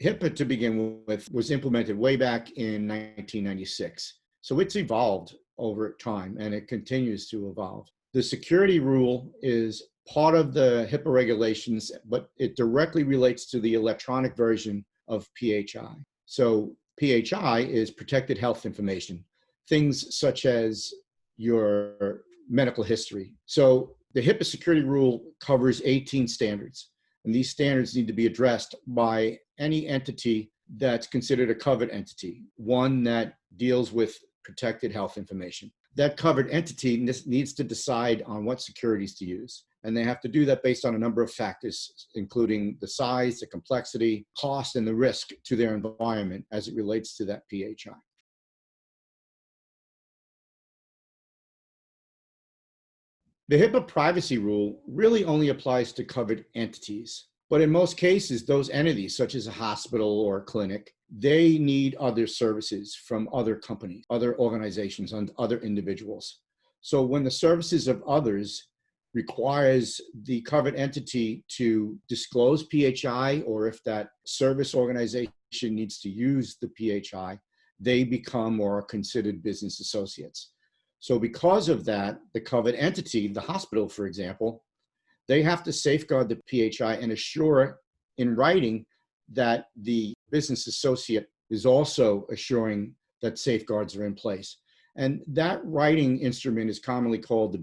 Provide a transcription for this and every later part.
HIPAA, to begin with, was implemented way back in 1996. So it's evolved over time and it continues to evolve. The security rule is part of the HIPAA regulations, but it directly relates to the electronic version of PHI. So PHI is protected health information, things such as your medical history. So the HIPAA security rule covers 18 standards, and these standards need to be addressed by any entity that's considered a covered entity, one that deals with protected health information. That covered entity needs to decide on what securities to use. And they have to do that based on a number of factors, including the size, the complexity, cost, and the risk to their environment as it relates to that PHI. The HIPAA privacy rule really only applies to covered entities. But in most cases, those entities, such as a hospital or a clinic, they need other services from other companies, other organizations, and other individuals. So when the services of others requires the covered entity to disclose PHI, or if that service organization needs to use the PHI, they become or are considered business associates. So because of that, the covered entity, the hospital, for example, they have to safeguard the PHI and assure in writing that the business associate is also assuring that safeguards are in place. And that writing instrument is commonly called the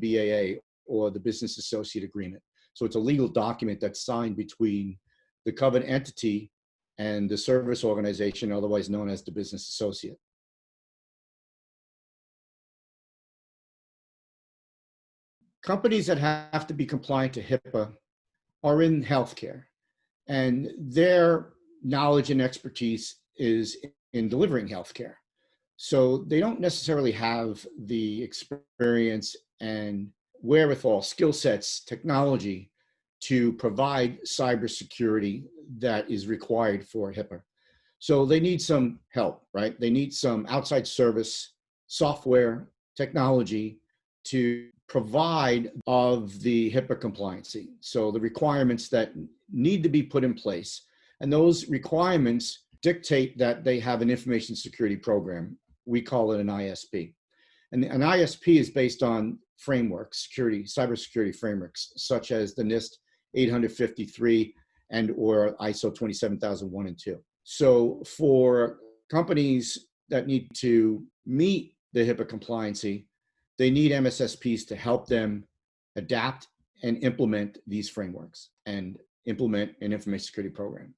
BAA, or the Business Associate Agreement. So it's a legal document that's signed between the covered entity and the service organization, otherwise known as the business associate. Companies that have to be compliant to HIPAA are in healthcare, and their knowledge and expertise is in delivering healthcare. So they don't necessarily have the experience and wherewithal, skill sets, technology to provide cybersecurity that is required for HIPAA. So they need some help, right? They need some outside service, software, technology to provide of the HIPAA compliancy. So the requirements that need to be put in place. And those requirements dictate that they have an information security program. We call it an ISP. And an ISP is based on frameworks, cybersecurity frameworks, such as the NIST 853 and or ISO 27001 and 2. So for companies that need to meet the HIPAA compliancy, they need MSSPs to help them adapt and implement these frameworks and implement an information security program.